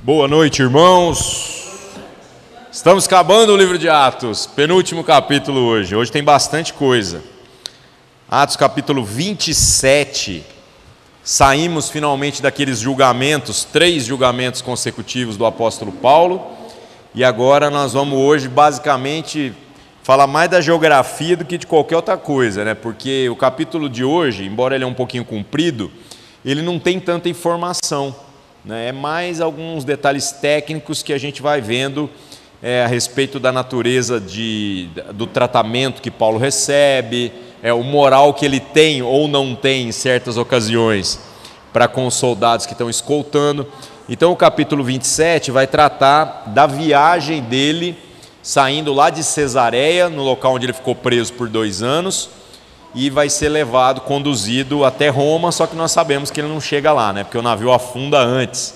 Boa noite, irmãos. Estamos acabando o livro de Atos, penúltimo capítulo hoje. Hoje tem bastante coisa. Atos capítulo 27. Saímos finalmente daqueles julgamentos, 3 julgamentos consecutivos do apóstolo Paulo. E agora nós vamos hoje basicamente falar mais da geografia do que de qualquer outra coisa, né? Porque o capítulo de hoje, embora ele é um pouquinho comprido, ele não tem tanta informação, né? É mais alguns detalhes técnicos que a gente vai vendo a respeito da natureza do tratamento que Paulo recebe, o moral que ele tem ou não tem em certas ocasiões para com os soldados que estão escoltando. Então o capítulo 27 vai tratar da viagem dele saindo lá de Cesareia, no local onde ele ficou preso por 2 anos, e vai ser levado, conduzido até Roma, só que nós sabemos que ele não chega lá, né? Porque o navio afunda antes.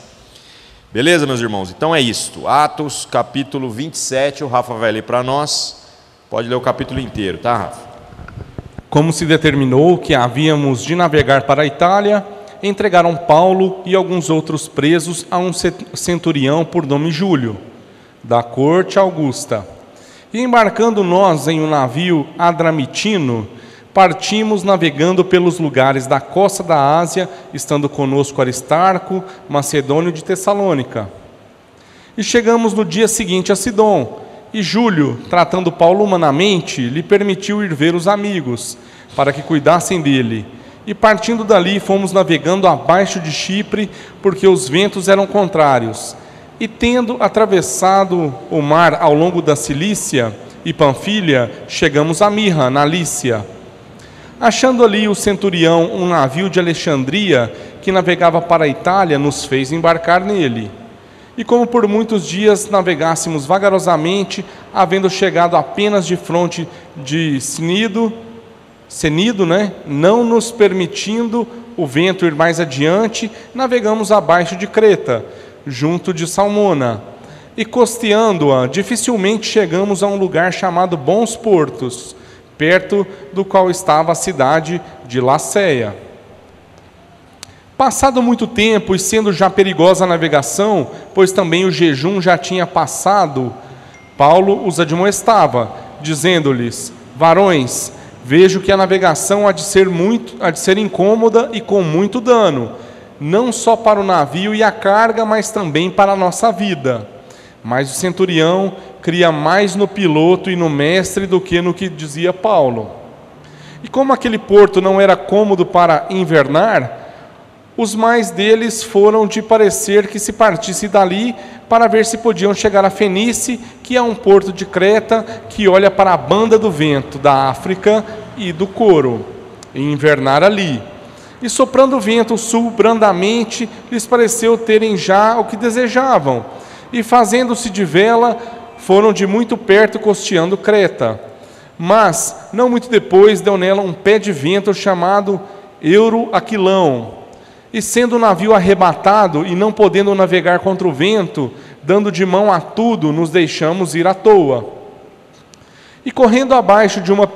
Beleza, meus irmãos? Então é isto. Atos, capítulo 27, o Rafa vai ler para nós. Pode ler o capítulo inteiro, tá, Rafa? Como se determinou que havíamos de navegar para a Itália, entregaram Paulo e alguns outros presos a um centurião por nome Júlio, da corte Augusta. E embarcando nós em um navio adramitino, partimos navegando pelos lugares da costa da Ásia, estando conosco Aristarco, macedônio de Tessalônica. E chegamos no dia seguinte a Sidom, e Júlio, tratando Paulo humanamente, lhe permitiu ir ver os amigos, para que cuidassem dele. E partindo dali fomos navegando abaixo de Chipre, porque os ventos eram contrários. E tendo atravessado o mar ao longo da Cilícia e Panfilha, chegamos a Mirra, na Lícia. Achando ali o centurião um navio de Alexandria, que navegava para a Itália, nos fez embarcar nele. E como por muitos dias navegássemos vagarosamente, havendo chegado apenas de fronte de Cnido, não nos permitindo o vento ir mais adiante, navegamos abaixo de Creta, junto de Salmona. E costeando-a, dificilmente chegamos a um lugar chamado Bons Portos, perto do qual estava a cidade de Laceia. Passado muito tempo, e sendo já perigosa a navegação, pois também o jejum já tinha passado, Paulo os admoestava, dizendo-lhes: varões, vejo que a navegação há de ser incômoda e com muito dano, não só para o navio e a carga, mas também para a nossa vida. Mas o centurião cria mais no piloto e no mestre do que no que dizia Paulo. E como aquele porto não era cômodo para invernar, os mais deles foram de parecer que se partisse dali para ver se podiam chegar a Fenice, que é um porto de Creta que olha para a banda do vento da África e do Coro, e invernar ali. E soprando o vento sul brandamente, lhes pareceu terem já o que desejavam, e fazendo-se de vela, foram de muito perto costeando Creta. Mas, não muito depois, deu nela um pé de vento chamado Euroaquilão. E sendo o navio arrebatado e não podendo navegar contra o vento, dando de mão a tudo, nos deixamos ir à toa. E correndo abaixo de uma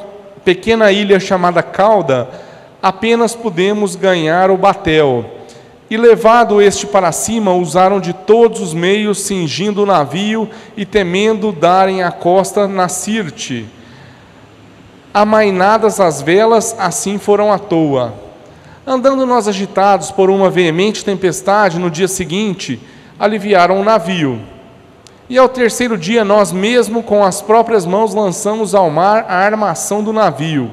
pequena ilha chamada Cauda, apenas pudemos ganhar o batel. E levado este para cima, usaram de todos os meios, cingindo o navio e temendo darem a costa na Sirte. Amainadas as velas, assim foram à toa. Andando nós agitados por uma veemente tempestade, no dia seguinte, aliviaram o navio. E ao 3º dia, nós mesmo com as próprias mãos lançamos ao mar a armação do navio.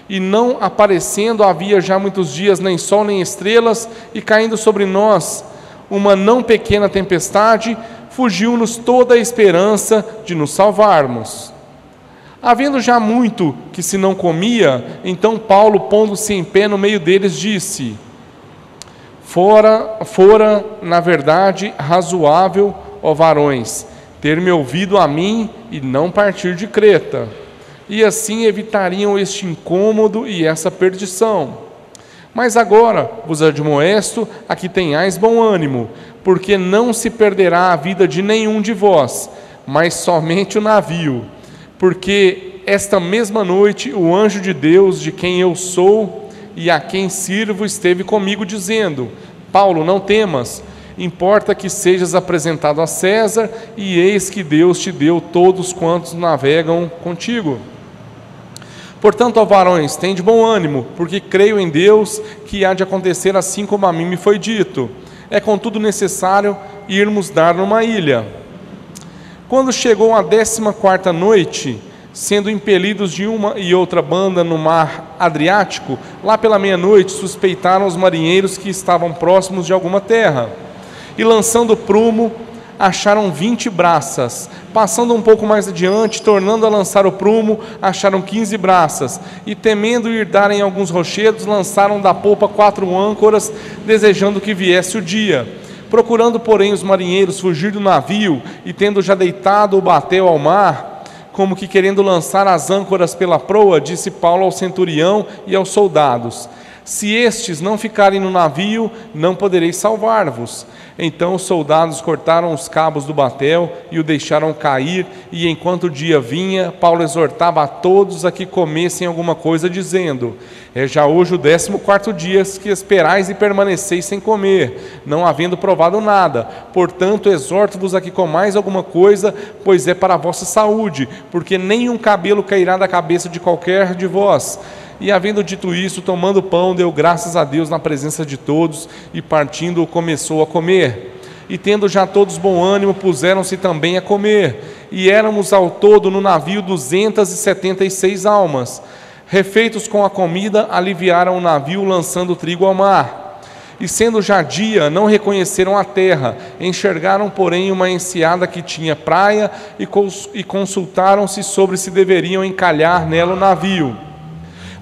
E não aparecendo havia já muitos dias nem sol nem estrelas, e caindo sobre nós uma não pequena tempestade, fugiu-nos toda a esperança de nos salvarmos. Havendo já muito que se não comia, então Paulo, pondo-se em pé no meio deles, disse: Fora, na verdade, razoável, ó varões, ter-me ouvido a mim e não partir de Creta. E assim evitariam este incômodo e essa perdição. Mas agora vos admoesto a que tenhais bom ânimo, porque não se perderá a vida de nenhum de vós, mas somente o navio. Porque esta mesma noite o anjo de Deus, de quem eu sou e a quem sirvo, esteve comigo, dizendo: Paulo, não temas, importa que sejas apresentado a César, e eis que Deus te deu todos quantos navegam contigo. Portanto, ó varões, tende bom ânimo, porque creio em Deus que há de acontecer assim como a mim me foi dito. É contudo necessário irmos dar numa ilha. Quando chegou a 14ª noite, sendo impelidos de uma e outra banda no mar Adriático, lá pela meia-noite suspeitaram os marinheiros que estavam próximos de alguma terra, e lançando prumo, acharam 20 braças. Passando um pouco mais adiante, tornando a lançar o prumo, acharam 15 braças, e temendo ir darem alguns rochedos, lançaram da popa 4 âncoras, desejando que viesse o dia. Procurando, porém, os marinheiros fugir do navio, e tendo já deitado o batel ao mar, como que querendo lançar as âncoras pela proa, disse Paulo ao centurião e aos soldados: se estes não ficarem no navio, não podereis salvar-vos. Então os soldados cortaram os cabos do batel e o deixaram cair, e enquanto o dia vinha, Paulo exortava a todos a que comessem alguma coisa, dizendo: é já hoje o 14º dia que esperais e permaneceis sem comer, não havendo provado nada. Portanto, exorto-vos a que comais alguma coisa, pois é para a vossa saúde, porque nenhum cabelo cairá da cabeça de qualquer de vós. E havendo dito isso, tomando o pão, deu graças a Deus na presença de todos, e partindo começou a comer. E tendo já todos bom ânimo, puseram-se também a comer. E éramos ao todo no navio 276 almas. Refeitos com a comida, aliviaram o navio, lançando trigo ao mar. E sendo já dia, não reconheceram a terra, enxergaram, porém, uma enseada que tinha praia, e consultaram-se sobre se deveriam encalhar nela o navio.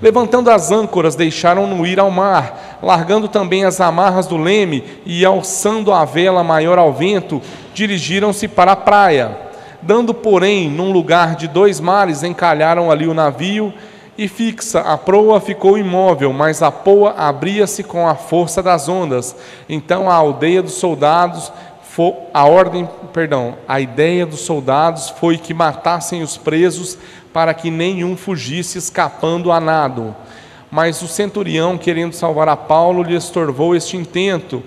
Levantando as âncoras, deixaram-no ir ao mar, largando também as amarras do leme, e alçando a vela maior ao vento, dirigiram-se para a praia. Dando, porém, num lugar de 2 mares, encalharam ali o navio, e fixa a proa ficou imóvel, mas a poa abria-se com a força das ondas. Então a ideia dos soldados foi que matassem os presos, para que nenhum fugisse escapando a nado. Mas o centurião, querendo salvar a Paulo, lhe estorvou este intento,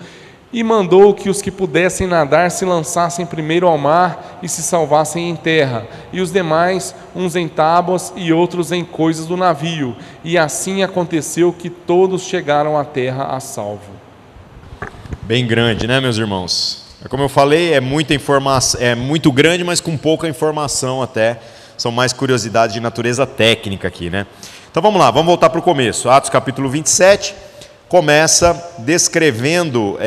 e mandou que os que pudessem nadar se lançassem primeiro ao mar e se salvassem em terra, e os demais, uns em tábuas e outros em coisas do navio. E assim aconteceu que todos chegaram à terra a salvo. Bem grande, né, meus irmãos? Como eu falei, é muita informação, é muito grande, mas com pouca informação até. São mais curiosidades de natureza técnica aqui, né? Então vamos lá, vamos voltar para o começo. Atos capítulo 27 começa descrevendo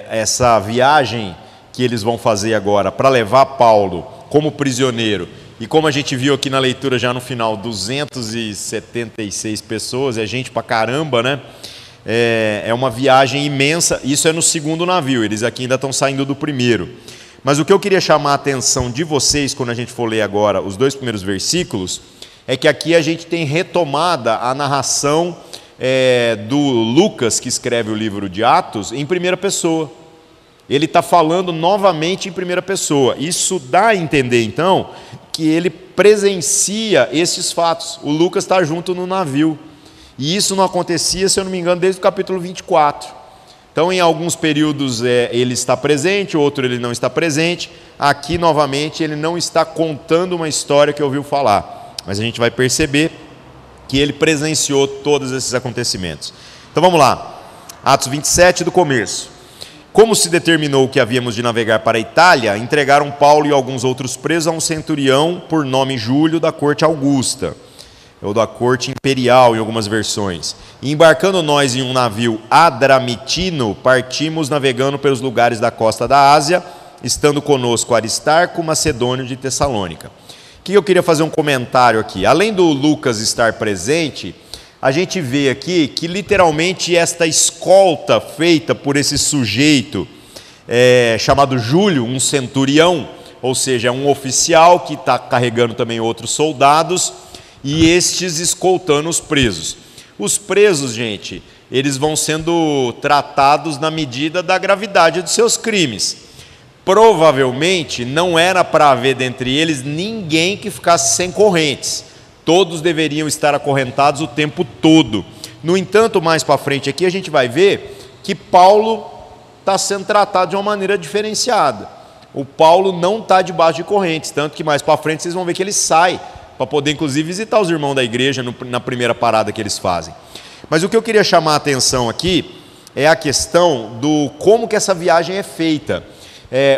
essa viagem que eles vão fazer agora para levar Paulo como prisioneiro. E como a gente viu aqui na leitura já no final, 276 pessoas, é gente pra caramba, né? É uma viagem imensa. Isso é no segundo navio, eles aqui ainda estão saindo do primeiro. Mas o que eu queria chamar a atenção de vocês, quando a gente for ler agora os 2 primeiros versículos, é que aqui a gente tem retomada a narração do Lucas, que escreve o livro de Atos, em primeira pessoa. Ele está falando novamente em primeira pessoa. Isso dá a entender, então, que ele presencia esses fatos. O Lucas está junto no navio. E isso não acontecia, se eu não me engano, desde o capítulo 24. Então, em alguns períodos ele está presente, outro ele não está presente. Aqui, novamente, ele não está contando uma história que ouviu falar. Mas a gente vai perceber que ele presenciou todos esses acontecimentos. Então, vamos lá. Atos 27, do começo. Como se determinou que havíamos de navegar para a Itália, entregaram Paulo e alguns outros presos a um centurião, por nome Júlio, da corte Augusta, ou da corte imperial em algumas versões. E embarcando nós em um navio adramitino, partimos navegando pelos lugares da costa da Ásia, estando conosco Aristarco, macedônio de Tessalônica. O que eu queria fazer um comentário aqui? Além do Lucas estar presente, a gente vê aqui que literalmente esta escolta feita por esse sujeito chamado Júlio, um centurião, ou seja, um oficial que está carregando também outros soldados, e estes escoltando os presos. Os presos, gente, eles vão sendo tratados na medida da gravidade dos seus crimes. Provavelmente não era para haver dentre eles ninguém que ficasse sem correntes. Todos deveriam estar acorrentados o tempo todo. No entanto, mais para frente aqui a gente vai ver que Paulo está sendo tratado de uma maneira diferenciada. O Paulo não está debaixo de correntes, tanto que mais para frente vocês vão ver que ele sai, para poder inclusive visitar os irmãos da igreja na primeira parada que eles fazem. Mas o que eu queria chamar a atenção aqui é a questão do como que essa viagem é feita.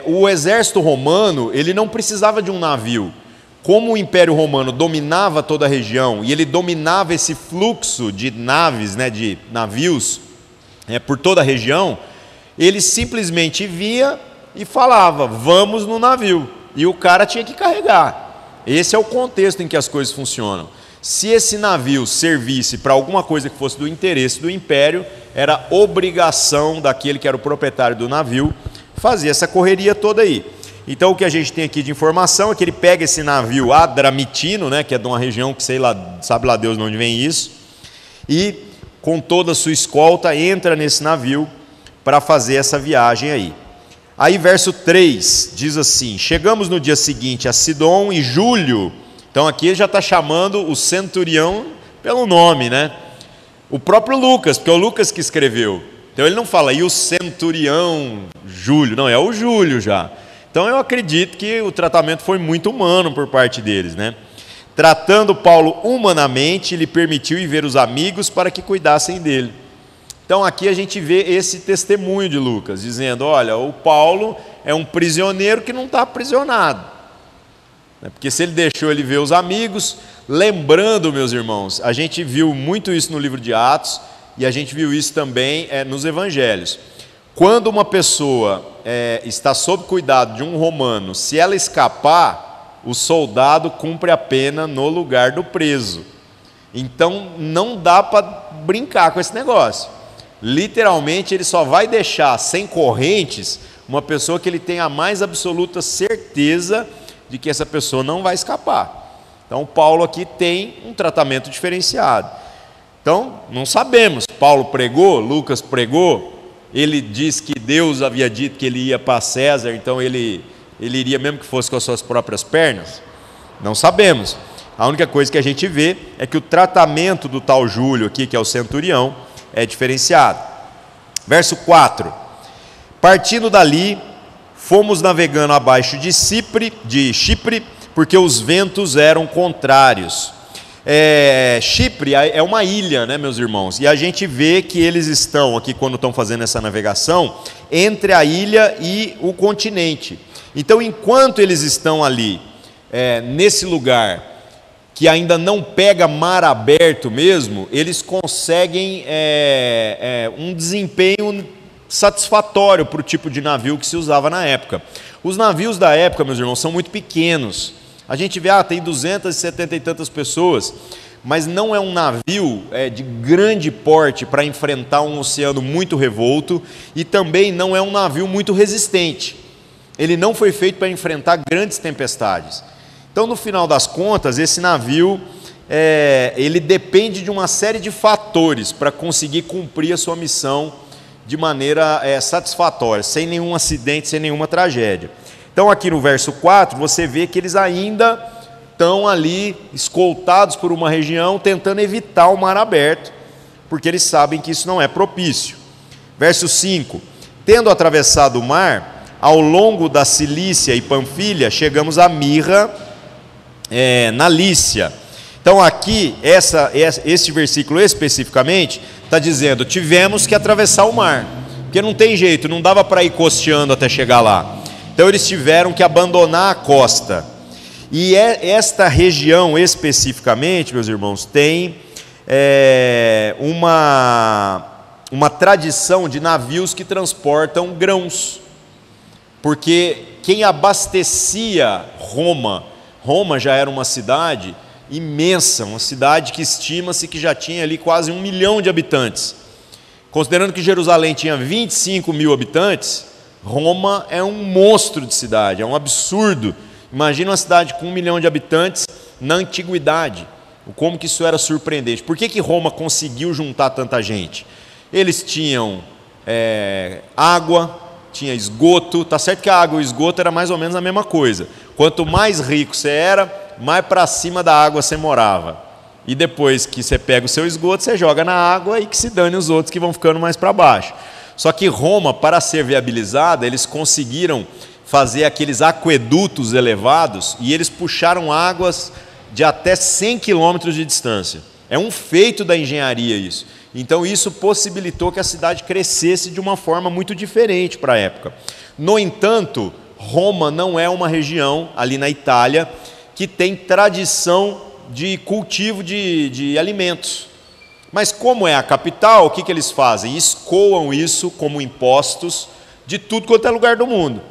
O exército romano, ele não precisava de um navio. Como o Império Romano dominava toda a região e ele dominava esse fluxo de naves, de navios por toda a região, ele simplesmente via e falava, vamos no navio. E o cara tinha que carregar. Esse é o contexto em que as coisas funcionam. Se esse navio servisse para alguma coisa que fosse do interesse do império, era obrigação daquele que era o proprietário do navio fazer essa correria toda aí. Então o que a gente tem aqui de informação é que ele pega esse navio Adramitino, que é de uma região que sabe lá Deus de onde vem isso, e com toda a sua escolta entra nesse navio para fazer essa viagem aí. Aí verso 3 diz assim, chegamos no dia seguinte a Sidom e Júlio, então aqui ele já está chamando o centurião pelo nome, o próprio Lucas, porque é o Lucas que escreveu, então ele não fala, e o centurião Júlio, não, é o Júlio já. Então eu acredito que o tratamento foi muito humano por parte deles, Tratando Paulo humanamente, lhe permitiu ir ver os amigos para que cuidassem dele. Então aqui a gente vê esse testemunho de Lucas, dizendo, olha, o Paulo é um prisioneiro que não está aprisionado. Porque se ele deixou ele ver os amigos, lembrando, meus irmãos, a gente viu muito isso no livro de Atos, e a gente viu isso também nos evangelhos. Quando uma pessoa está sob cuidado de um romano, se ela escapar, o soldado cumpre a pena no lugar do preso. Então não dá para brincar com esse negócio. Literalmente ele só vai deixar sem correntes uma pessoa que ele tem a mais absoluta certeza de que essa pessoa não vai escapar. Então Paulo aqui tem um tratamento diferenciado. Então não sabemos, Paulo pregou, Lucas pregou, ele diz que Deus havia dito que ele ia para César, então ele iria mesmo que fosse com as suas próprias pernas? Não sabemos. A única coisa que a gente vê é que o tratamento do tal Júlio aqui, que é o centurião, é diferenciado. Verso 4. Partindo dali, fomos navegando abaixo de Chipre, porque os ventos eram contrários. Chipre é uma ilha, meus irmãos, e a gente vê que eles estão aqui, quando estão fazendo essa navegação, entre a ilha e o continente. Então, enquanto eles estão ali, nesse lugar, que ainda não pega mar aberto mesmo, eles conseguem um desempenho satisfatório para o tipo de navio que se usava na época. Os navios da época, meus irmãos, são muito pequenos. A gente vê, tem 270 e tantas pessoas, mas não é um navio de grande porte para enfrentar um oceano muito revolto, e também não é um navio muito resistente. Ele não foi feito para enfrentar grandes tempestades. Então, no final das contas, esse navio, ele depende de uma série de fatores para conseguir cumprir a sua missão de maneira satisfatória, sem nenhum acidente, sem nenhuma tragédia. Então aqui no verso 4, você vê que eles ainda estão ali escoltados por uma região, tentando evitar o mar aberto, porque eles sabem que isso não é propício. Verso 5, tendo atravessado o mar, ao longo da Cilícia e Panfilha, chegamos a Mirra, na Lícia. Então aqui, esse versículo especificamente, está dizendo, tivemos que atravessar o mar, porque não tem jeito, não dava para ir costeando até chegar lá. Então eles tiveram que abandonar a costa. E esta região especificamente, meus irmãos, tem uma tradição de navios que transportam grãos. Porque quem abastecia Roma já era uma cidade imensa, uma cidade que estima-se que já tinha ali quase 1 milhão de habitantes. Considerando que Jerusalém tinha 25 mil habitantes, Roma é um monstro de cidade, é um absurdo. Imagina uma cidade com 1 milhão de habitantes na antiguidade, como que isso era surpreendente. Por que Roma conseguiu juntar tanta gente? Eles tinham água, tinha esgoto, tá certo que a água e o esgoto era mais ou menos a mesma coisa. Quanto mais rico você era, mais para cima da água você morava. E depois que você pega o seu esgoto, você joga na água e que se dane os outros que vão ficando mais para baixo. Só que Roma, para ser viabilizada, eles conseguiram fazer aqueles aquedutos elevados e eles puxaram águas de até 100 quilômetros de distância. É um feito da engenharia isso. Então isso possibilitou que a cidade crescesse de uma forma muito diferente para a época. No entanto, Roma não é uma região ali na Itália que tem tradição de cultivo de alimentos. Mas como é a capital, o que eles fazem? Escoam isso como impostos de tudo quanto é lugar do mundo.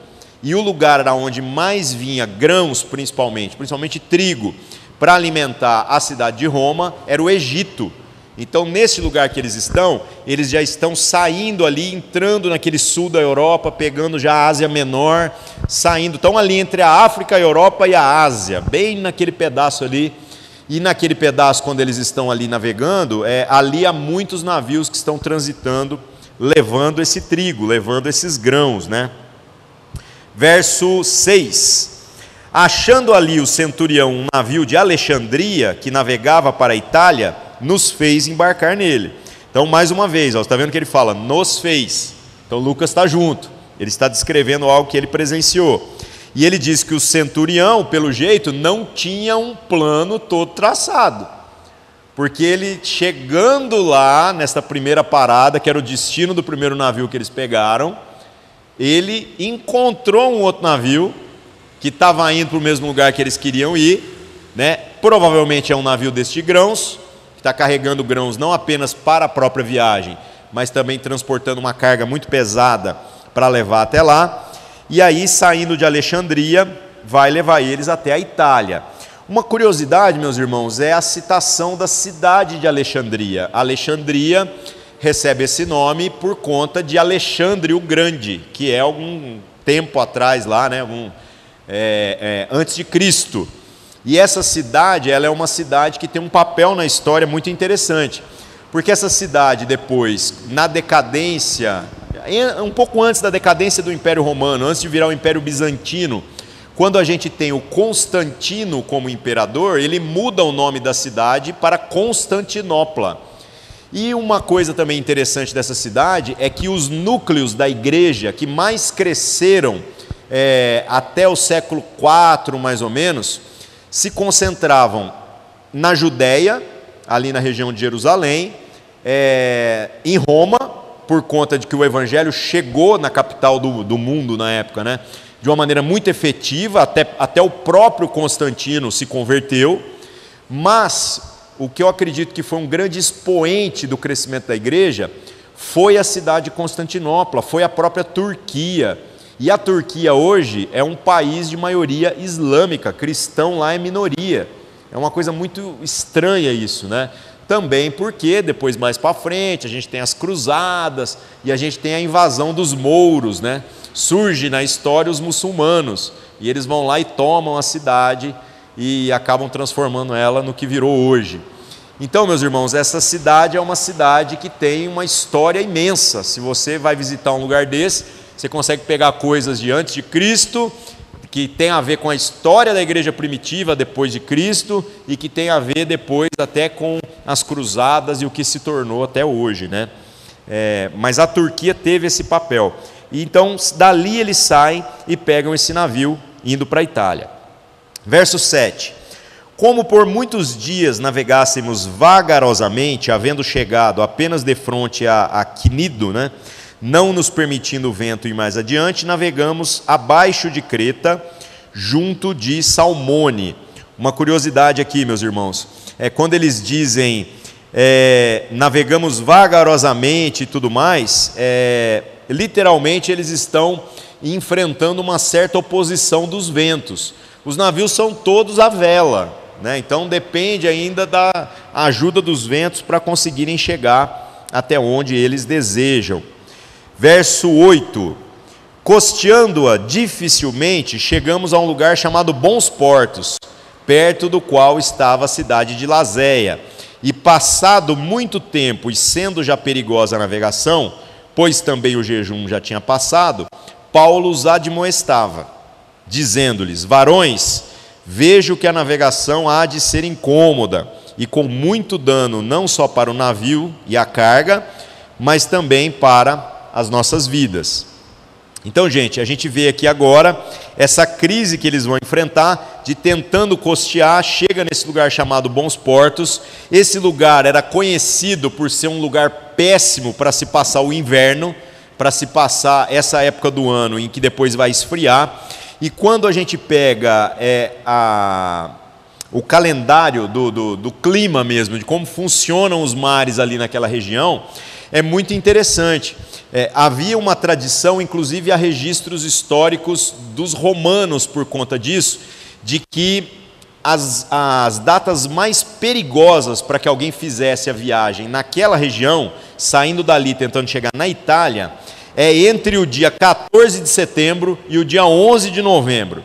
E o lugar onde mais vinha grãos, principalmente trigo, para alimentar a cidade de Roma, era o Egito. Então, nesse lugar que eles já estão saindo ali, entrando naquele sul da Europa, pegando já a Ásia Menor, saindo, estão ali entre a África, a Europa e a Ásia, bem naquele pedaço ali. E naquele pedaço, quando eles estão ali navegando, ali há muitos navios que estão transitando, levando esse trigo, levando esses grãos, né? Verso 6. Achando ali o centurião um navio de Alexandria, que navegava para a Itália, nos fez embarcar nele. Então, mais uma vez, você está vendo que ele fala, nos fez. Então, Lucas está junto. Ele está descrevendo algo que ele presenciou. E ele diz que o centurião, pelo jeito, não tinha um plano todo traçado. Porque ele, chegando lá, nessa primeira parada, que era o destino do primeiro navio que eles pegaram, ele encontrou um outro navio que estava indo para o mesmo lugar que eles queriam ir, né? Provavelmente é um navio de grãos, que está carregando grãos não apenas para a própria viagem, mas também transportando uma carga muito pesada para levar até lá. E aí, saindo de Alexandria, vai levar eles até a Itália. Uma curiosidade, meus irmãos, é a citação da cidade de Alexandria. Alexandria recebe esse nome por conta de Alexandre o Grande, que é algum tempo atrás lá, né, antes de Cristo. E essa cidade, ela é uma cidade que tem um papel na história muito interessante, porque essa cidade depois, na decadência, um pouco antes da decadência do Império Romano, antes de virar o Império Bizantino, quando a gente tem o Constantino como imperador, ele muda o nome da cidade para Constantinopla. E uma coisa também interessante dessa cidade é que os núcleos da igreja que mais cresceram até o século IV, mais ou menos, se concentravam na Judéia, ali na região de Jerusalém, em Roma, por conta de que o evangelho chegou na capital do mundo na época, né? De uma maneira muito efetiva, até o próprio Constantino se converteu, mas o que eu acredito que foi um grande expoente do crescimento da igreja foi a cidade de Constantinopla, foi a própria Turquia. E a Turquia hoje é um país de maioria islâmica, cristão lá é minoria. É uma coisa muito estranha isso, né? Também porque depois mais para frente a gente tem as cruzadas e a gente tem a invasão dos mouros, né? Surge na história os muçulmanos e eles vão lá e tomam a cidade e acabam transformando ela no que virou hoje. Então, meus irmãos, essa cidade é uma cidade que tem uma história imensa. Se você vai visitar um lugar desse, você consegue pegar coisas de antes de Cristo, que tem a ver com a história da igreja primitiva depois de Cristo e que tem a ver depois até com as cruzadas e o que se tornou até hoje, né? Mas a Turquia teve esse papel. E então, dali eles saem e pegam esse navio indo para a Itália. Verso 7. Como por muitos dias navegássemos vagarosamente, havendo chegado apenas de frente a Cnido, né? Não nos permitindo o vento ir mais adiante, navegamos abaixo de Creta, junto de Salmone. Uma curiosidade aqui, meus irmãos, quando eles dizem navegamos vagarosamente e tudo mais, literalmente eles estão enfrentando uma certa oposição dos ventos. Os navios são todos à vela, né? Então depende ainda da ajuda dos ventos para conseguirem chegar até onde eles desejam. Verso 8, costeando-a dificilmente, chegamos a um lugar chamado Bons Portos, perto do qual estava a cidade de Lazéia. E passado muito tempo, e sendo já perigosa a navegação, pois também o jejum já tinha passado, Paulo os admoestava, dizendo-lhes: varões, vejo que a navegação há de ser incômoda, e com muito dano não só para o navio e a carga, mas também para as nossas vidas. Então, gente, a gente vê aqui agora essa crise que eles vão enfrentar, de tentando costear, chega nesse lugar chamado Bons Portos. Esse lugar era conhecido por ser um lugar péssimo para se passar o inverno, para se passar essa época do ano em que depois vai esfriar. E quando a gente pega o calendário do clima mesmo, de como funcionam os mares ali naquela região, é muito interessante. Havia uma tradição, inclusive há registros históricos dos romanos por conta disso, de que as datas mais perigosas para que alguém fizesse a viagem naquela região, saindo dali tentando chegar na Itália, é entre o dia 14 de setembro e o dia 11 de novembro,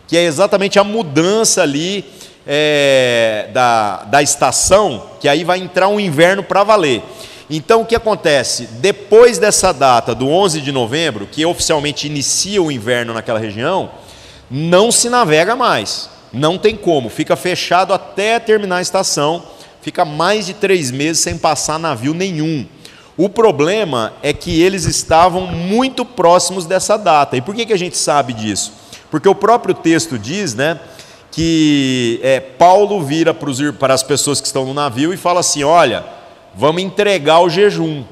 que é exatamente a mudança ali da estação, que aí vai entrar um inverno para valer. Então, o que acontece? Depois dessa data, do 11 de novembro, que oficialmente inicia o inverno naquela região, não se navega mais. Não tem como. Fica fechado até terminar a estação. Fica mais de 3 meses sem passar navio nenhum. O problema é que eles estavam muito próximos dessa data. E por que a gente sabe disso? Porque o próprio texto diz, né, que Paulo vira para as pessoas que estão no navio e fala assim: olha, vamos entregar o jejum.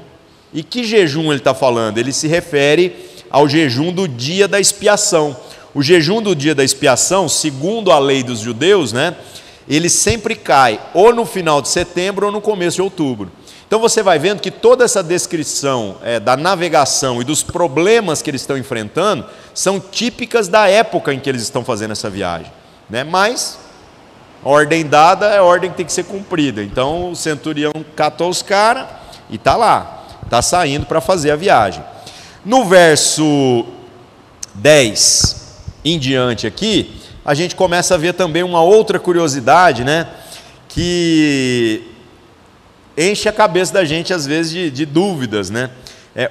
E que jejum ele está falando? Ele se refere ao jejum do dia da expiação. O jejum do dia da expiação, segundo a lei dos judeus, né, ele sempre cai ou no final de setembro ou no começo de outubro. Então você vai vendo que toda essa descrição da navegação e dos problemas que eles estão enfrentando são típicas da época em que eles estão fazendo essa viagem, né? Mas a ordem dada é a ordem que tem que ser cumprida. Então o centurião catou os caras e está lá, está saindo para fazer a viagem. No verso 10 em diante aqui, a gente começa a ver também uma outra curiosidade, né, que enche a cabeça da gente às vezes de dúvidas, né?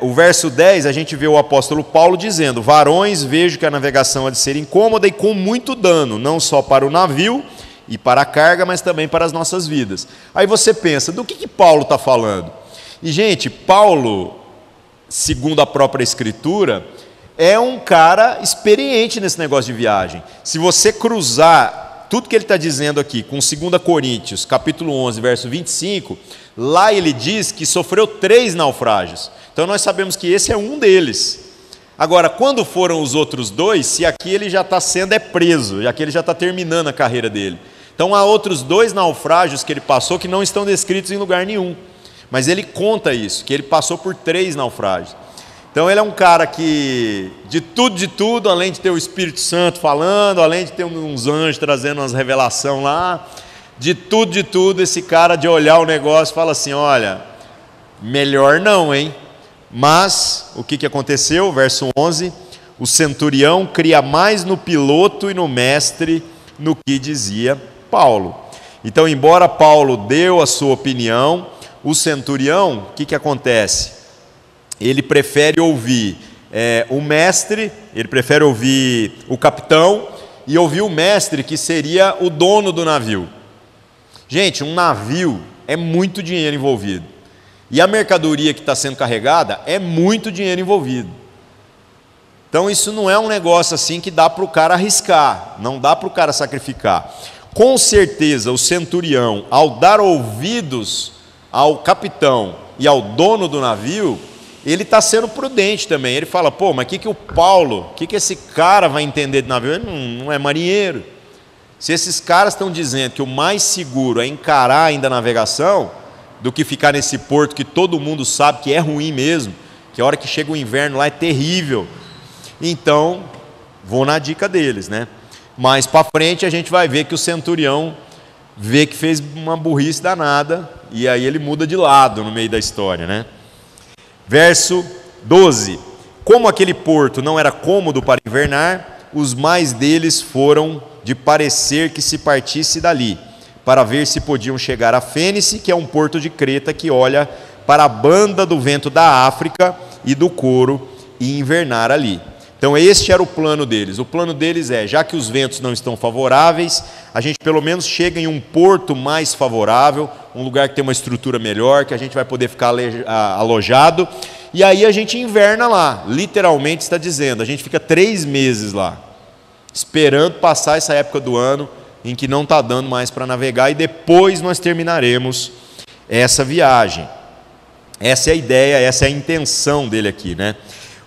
O verso 10, a gente vê o apóstolo Paulo dizendo: varões, vejo que a navegação há de ser incômoda e com muito dano, não só para o navio e para a carga, mas também para as nossas vidas. Aí você pensa, do que Paulo está falando? E, gente, Paulo, segundo a própria Escritura, é um cara experiente nesse negócio de viagem. Se você cruzar tudo que ele está dizendo aqui com 2 Coríntios, capítulo 11, verso 25, lá ele diz que sofreu 3 naufrágios. Então nós sabemos que esse é um deles. Agora, quando foram os outros 2, se aqui ele já está sendo preso, já que ele já está terminando a carreira dele. Então há outros 2 naufrágios que ele passou que não estão descritos em lugar nenhum. Mas ele conta isso, que ele passou por 3 naufrágios. Então ele é um cara que, de tudo, além de ter o Espírito Santo falando, além de ter uns anjos trazendo umas revelações lá, de tudo, esse cara de olhar o negócio fala assim: olha, melhor não, hein? Mas, o que aconteceu? Verso 11, o centurião cria mais no piloto e no mestre no que dizia Paulo. Então, embora Paulo deu a sua opinião, o centurião, o que acontece? Ele prefere ouvir o mestre, ele prefere ouvir o capitão e ouvir o mestre, que seria o dono do navio. Gente, um navio é muito dinheiro envolvido. E a mercadoria que está sendo carregada é muito dinheiro envolvido. Então isso não é um negócio assim que dá para o cara arriscar, não dá para o cara sacrificar. Com certeza o centurião, ao dar ouvidos ao capitão e ao dono do navio, ele está sendo prudente também. Ele fala: pô, mas o que o Paulo, o que esse cara vai entender de navio? Ele não é marinheiro. Se esses caras estão dizendo que o mais seguro é encarar ainda a navegação, do que ficar nesse porto que todo mundo sabe que é ruim mesmo, que a hora que chega o inverno lá é terrível, então vou na dica deles, né? Mais para frente a gente vai ver que o centurião vê que fez uma burrice danada, e aí ele muda de lado no meio da história, né? Verso 12: como aquele porto não era cômodo para invernar, os mais deles foram de parecer que se partisse dali, para ver se podiam chegar a Fênice, que é um porto de Creta que olha para a banda do vento da África e do Coro, e invernar ali. Então este era o plano deles. O plano deles é, já que os ventos não estão favoráveis, a gente pelo menos chega em um porto mais favorável, um lugar que tem uma estrutura melhor, que a gente vai poder ficar alojado, e aí a gente inverna lá, literalmente está dizendo, a gente fica 3 meses lá, esperando passar essa época do ano em que não está dando mais para navegar, e depois nós terminaremos essa viagem. Essa é a ideia, essa é a intenção dele aqui, né?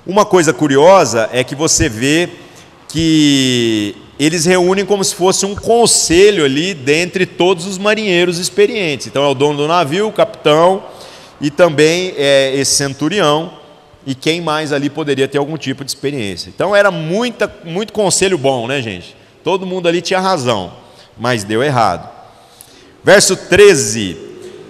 Uma coisa curiosa é que você vê que eles reúnem como se fosse um conselho ali dentre todos os marinheiros experientes. Então é o dono do navio, o capitão e também esse centurião, e quem mais ali poderia ter algum tipo de experiência. Então era muito conselho bom, né, gente? Todo mundo ali tinha razão, mas deu errado. Verso 13: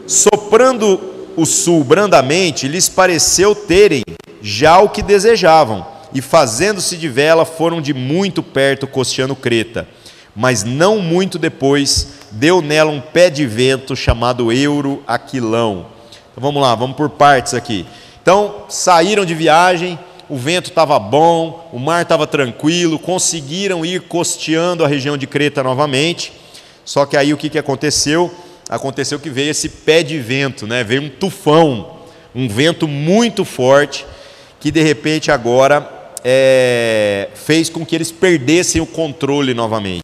soprando o sul brandamente, lhes pareceu terem já o que desejavam, e fazendo-se de vela, foram de muito perto costeando Creta. Mas não muito depois, deu nela um pé de vento chamado Euro-Aquilão. Então vamos lá, vamos por partes aqui. Então saíram de viagem, o vento estava bom, o mar estava tranquilo, conseguiram ir costeando a região de Creta novamente. Só que aí o que aconteceu? Aconteceu que veio esse pé de vento, né? Veio um tufão, um vento muito forte, que de repente agora fez com que eles perdessem o controle novamente.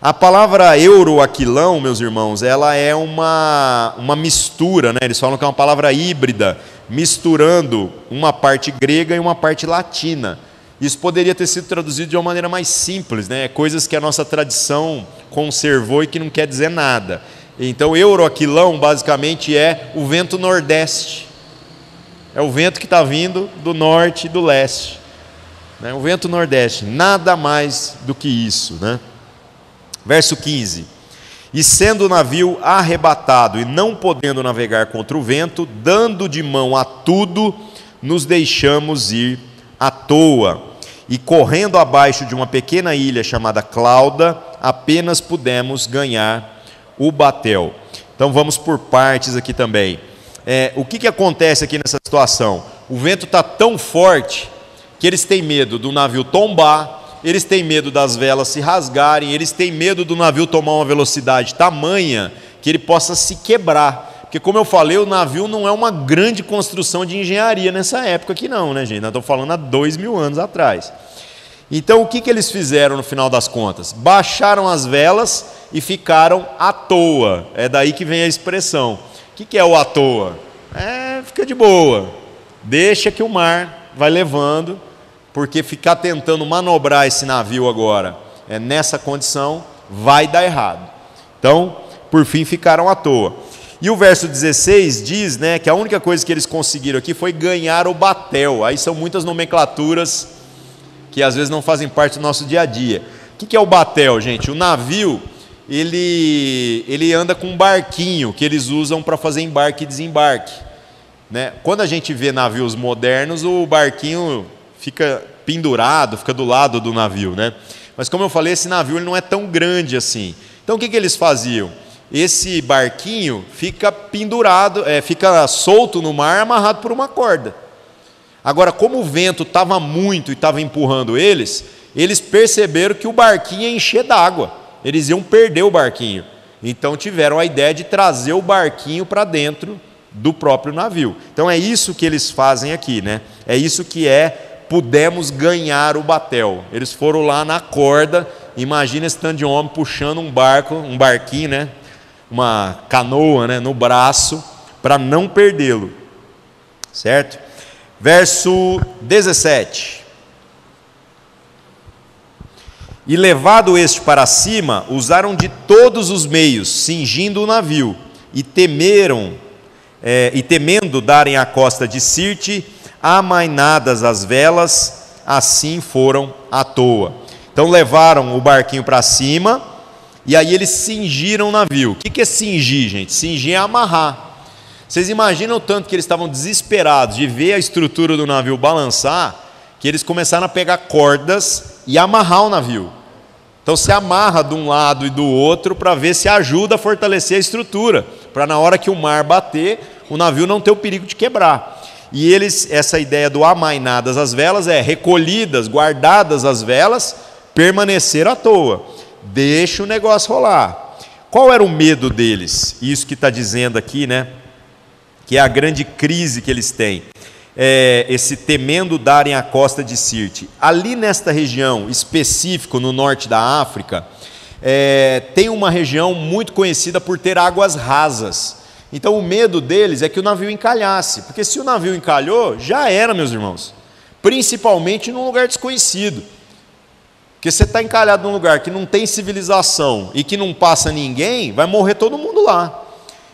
A palavra Euro-Aquilão, meus irmãos, ela é uma mistura, né? Eles falam que é uma palavra híbrida, misturando uma parte grega e uma parte latina. Isso poderia ter sido traduzido de uma maneira mais simples, né? Coisas que a nossa tradição conservou e que não quer dizer nada. Então, Euro-Aquilão basicamente é o vento nordeste. É o vento que está vindo do norte e do leste. Né? O vento nordeste, nada mais do que isso, né? Verso 15: e sendo o navio arrebatado e não podendo navegar contra o vento, dando de mão a tudo, nos deixamos ir à toa, e correndo abaixo de uma pequena ilha chamada Clauda, apenas pudemos ganhar o batel. Então vamos por partes aqui também. O que acontece aqui nessa situação? O vento está tão forte que eles têm medo do navio tombar, eles têm medo das velas se rasgarem, eles têm medo do navio tomar uma velocidade tamanha que ele possa se quebrar. Porque, como eu falei, o navio não é uma grande construção de engenharia nessa época aqui não, né, gente? Nós estamos falando há 2000 anos atrás. Então, o que eles fizeram no final das contas? Baixaram as velas e ficaram à toa. É daí que vem a expressão. O que é o à toa? Fica de boa. Deixa que o mar vai levando, porque ficar tentando manobrar esse navio agora, nessa condição, vai dar errado. Então, por fim, ficaram à toa. E o verso 16 diz, né, que a única coisa que eles conseguiram aqui foi ganhar o batel. Aí são muitas nomenclaturas que às vezes não fazem parte do nosso dia a dia. O que é o batel, gente? O navio, ele anda com um barquinho que eles usam para fazer embarque e desembarque, né? Quando a gente vê navios modernos, o barquinho fica pendurado, fica do lado do navio, né? Mas como eu falei, esse navio ele não é tão grande assim. Então o que eles faziam? Esse barquinho fica pendurado, fica solto no mar, amarrado por uma corda. Agora, como o vento estava muito e estava empurrando eles perceberam que o barquinho ia encher d'água, eles iam perder o barquinho. Então tiveram a ideia de trazer o barquinho para dentro do próprio navio. Então é isso que eles fazem aqui, né? É isso que pudemos ganhar o batel. Eles foram lá na corda, imagina esse tanto de homem puxando um barquinho, né? Uma canoa, né? No braço, para não perdê-lo, certo? Verso 17: e levado este para cima, usaram de todos os meios, cingindo o navio, e temendo darem à costa de Sirte, amainadas as velas, assim foram à toa. Então levaram o barquinho para cima, e aí eles cingiram o navio. O que é cingir, gente? Cingir é amarrar. Vocês imaginam o tanto que eles estavam desesperados de ver a estrutura do navio balançar, que eles começaram a pegar cordas e amarrar o navio. Então se amarra de um lado e do outro para ver se ajuda a fortalecer a estrutura, para na hora que o mar bater, o navio não ter o perigo de quebrar. E essa ideia do amainadas as velas recolhidas, guardadas as velas, permanecer à toa. Deixa o negócio rolar. Qual era o medo deles? Isso que está dizendo aqui, né? Que é a grande crise que eles têm. esse temendo darem a costa de Sirte. Ali nesta região, específico no norte da África, tem uma região muito conhecida por ter águas rasas. Então o medo deles é que o navio encalhasse, porque se o navio encalhou, já era, meus irmãos, principalmente num lugar desconhecido. Porque você está encalhado num lugar que não tem civilização e que não passa ninguém, vai morrer todo mundo lá.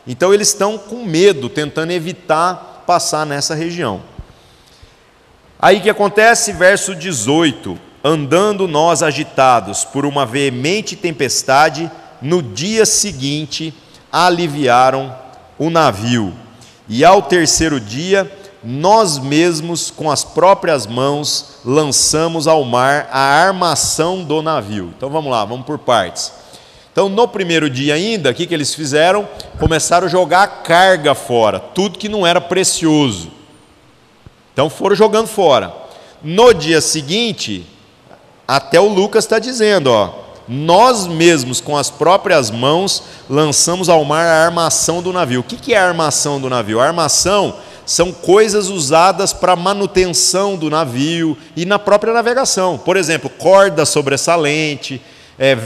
Então eles estão com medo, tentando evitar passar nessa região. Aí o que acontece? Verso 18: andando nós agitados por uma veemente tempestade, no dia seguinte aliviaram o navio, e ao terceiro dia nós mesmos com as próprias mãos lançamos ao mar a armação do navio. Então vamos lá, vamos por partes. Então no primeiro dia ainda, o que eles fizeram? Começaram a jogar a carga fora, tudo que não era precioso. Então foram jogando fora. No dia seguinte, até o Lucas está dizendo, nós mesmos com as próprias mãos lançamos ao mar a armação do navio. O que é a armação do navio? A armação são coisas usadas para manutenção do navio e na própria navegação. Por exemplo, corda sobressalente,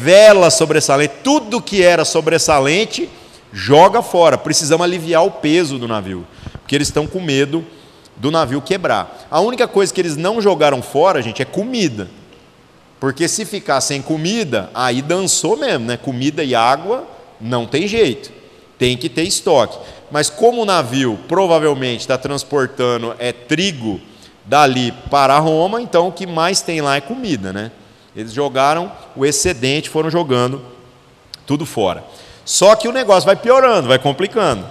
vela sobressalente, tudo que era sobressalente, joga fora. Precisamos aliviar o peso do navio, porque eles estão com medo do navio quebrar. A única coisa que eles não jogaram fora, gente, é comida. Porque se ficar sem comida, aí dançou mesmo, né? Comida e água não tem jeito, tem que ter estoque. Mas como o navio provavelmente está transportando trigo dali para Roma, então o que mais tem lá é comida, né? Eles jogaram o excedente, foram jogando tudo fora. Só que o negócio vai piorando, vai complicando.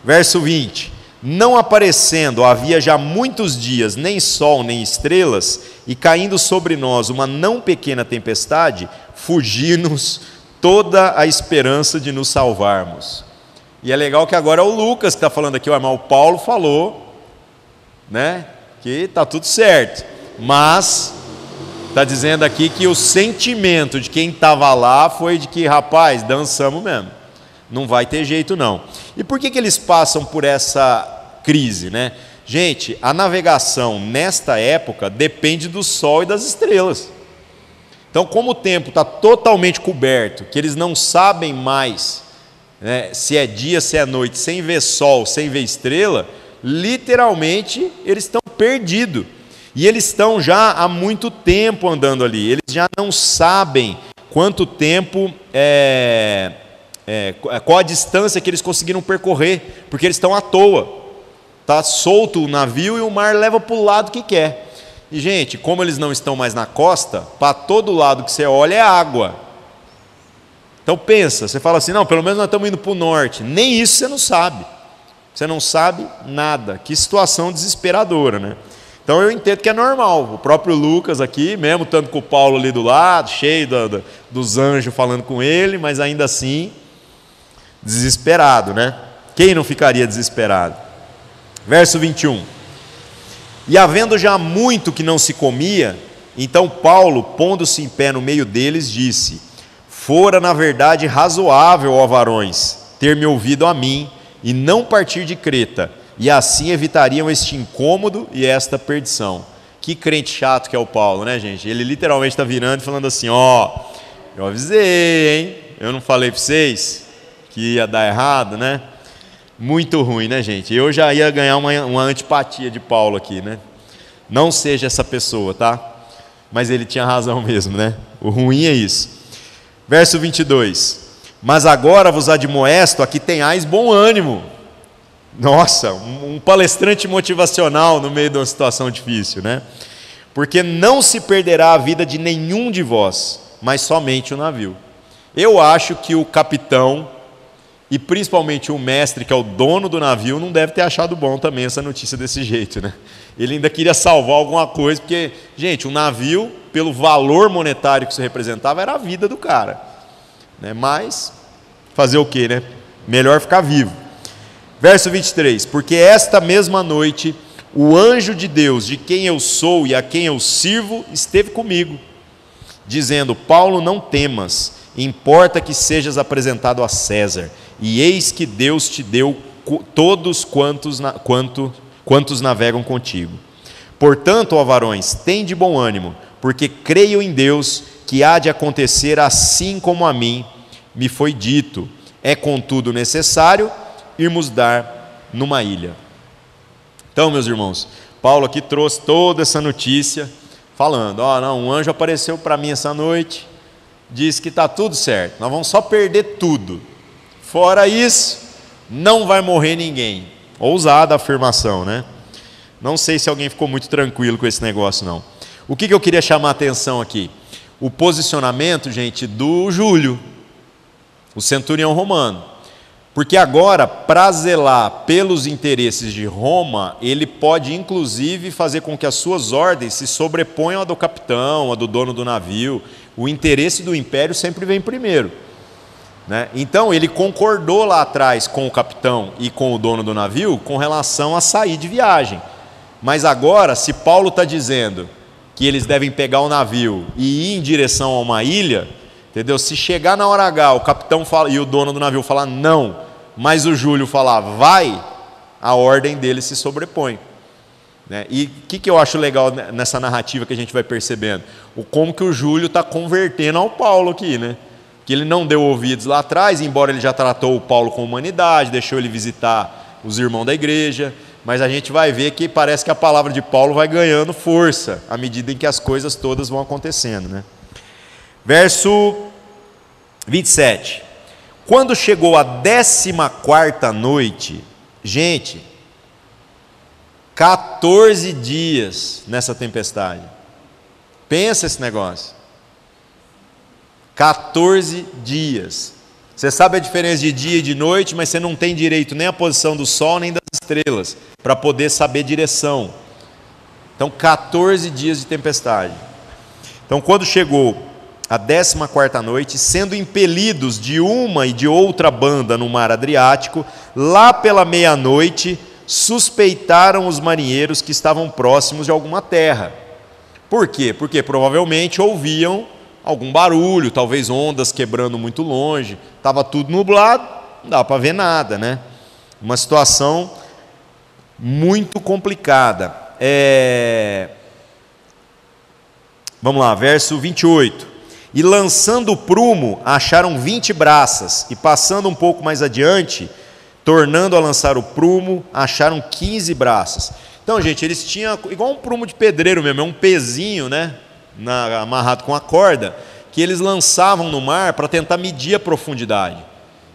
Verso 20: não aparecendo havia já muitos dias nem sol nem estrelas, e caindo sobre nós uma não pequena tempestade, fugiu-nos toda a esperança de nos salvarmos. E é legal que agora é o Lucas que está falando aqui, mas o Paulo falou, né, que está tudo certo, mas está dizendo aqui que o sentimento de quem estava lá foi de que, rapaz, dançamos mesmo, não vai ter jeito não. E por que eles passam por essa crise, né? Gente, a navegação nesta época depende do sol e das estrelas. Então, como o tempo está totalmente coberto, que eles não sabem mais, né, se é dia, se é noite, sem ver sol, sem ver estrela, literalmente eles estão perdidos. E eles estão já há muito tempo andando ali, eles já não sabem quanto tempo, qual a distância que eles conseguiram percorrer, porque eles estão à toa. Está solto o navio e o mar leva para o lado que quer. E, gente, como eles não estão mais na costa, para todo lado que você olha é água. Então pensa, você fala assim, não, pelo menos nós estamos indo para o norte. Nem isso você não sabe. Você não sabe nada. Que situação desesperadora, né? Então eu entendo que é normal. O próprio Lucas aqui, mesmo estando com o Paulo ali do lado, cheio dos anjos falando com ele, mas ainda assim, desesperado, né? Quem não ficaria desesperado? Verso 21: e havendo já muito que não se comia, então Paulo, pondo-se em pé no meio deles, disse: fora na verdade razoável, ó varões, ter me ouvido a mim, e não partir de Creta, e assim evitariam este incômodo e esta perdição. Que crente chato que é o Paulo, né, gente? Ele literalmente está virando e falando assim, eu avisei, hein? Eu não falei para vocês que ia dar errado, né? Muito ruim, né, gente? Eu já ia ganhar uma antipatia de Paulo aqui, né? Não seja essa pessoa, tá? Mas ele tinha razão mesmo, né? O ruim é isso. Verso 22: mas agora vos admoesto a que tenhais bom ânimo. Nossa, um palestrante motivacional no meio de uma situação difícil, né? Porque não se perderá a vida de nenhum de vós, mas somente o navio. Eu acho que o capitão e principalmente o mestre, que é o dono do navio, não deve ter achado bom também essa notícia desse jeito, né? Ele ainda queria salvar alguma coisa, porque, gente, um navio, pelo valor monetário que isso representava, era a vida do cara, né? Mas, fazer o quê, né? Melhor ficar vivo. Verso 23: porque esta mesma noite, o anjo de Deus, de quem eu sou e a quem eu sirvo, esteve comigo, dizendo: Paulo, não temas, importa que sejas apresentado a César, e eis que Deus te deu todos quanto quantos navegam contigo. Portanto, ó varões, tende bom ânimo, porque creio em Deus que há de acontecer assim como a mim me foi dito. É contudo necessário irmos dar numa ilha. Então, meus irmãos, Paulo aqui trouxe toda essa notícia, falando, um anjo apareceu para mim essa noite, disse que está tudo certo, nós vamos só perder tudo. Fora isso, não vai morrer ninguém. Ousada a afirmação, né? Não sei se alguém ficou muito tranquilo com esse negócio, não. O que eu queria chamar a atenção aqui? O posicionamento, gente, do Júlio, o centurião romano. Porque agora, para zelar pelos interesses de Roma, ele pode inclusive fazer com que as suas ordens se sobreponham à do capitão, à do dono do navio. O interesse do império sempre vem primeiro, né? Então ele concordou lá atrás com o capitão e com o dono do navio com relação a sair de viagem. Mas agora, se Paulo está dizendo que eles devem pegar o navio e ir em direção a uma ilha, entendeu? Se chegar na hora H, o capitão fala, e o dono do navio falar não, mas o Júlio falar vai, a ordem dele se sobrepõe, né? E o que eu acho legal nessa narrativa que a gente vai percebendo? Como que o Júlio está convertendo ao Paulo aqui, né? Que ele não deu ouvidos lá atrás, embora ele já tratou o Paulo com humanidade, deixou ele visitar os irmãos da igreja, mas a gente vai ver que parece que a palavra de Paulo vai ganhando força à medida em que as coisas todas vão acontecendo, né? Verso 27. Quando chegou a 14ª noite, gente, 14 dias nessa tempestade. Pensa esse negócio. 14 dias. Você sabe a diferença de dia e de noite, mas você não tem direito nem à posição do sol, nem das estrelas, para poder saber direção. Então, 14 dias de tempestade. Então, quando chegou a 14ª noite, sendo impelidos de uma e de outra banda no mar Adriático, lá pela meia-noite, suspeitaram os marinheiros que estavam próximos de alguma terra. Por quê? Porque provavelmente ouviam algum barulho, talvez ondas quebrando muito longe, estava tudo nublado, não dava para ver nada, né? Uma situação muito complicada. Vamos lá, verso 28. E lançando o prumo, acharam 20 braças, e passando um pouco mais adiante, tornando a lançar o prumo, acharam 15 braças. Então, gente, eles tinham, igual um prumo de pedreiro mesmo, é um pezinho, né? Amarrado com a corda, que eles lançavam no mar para tentar medir a profundidade.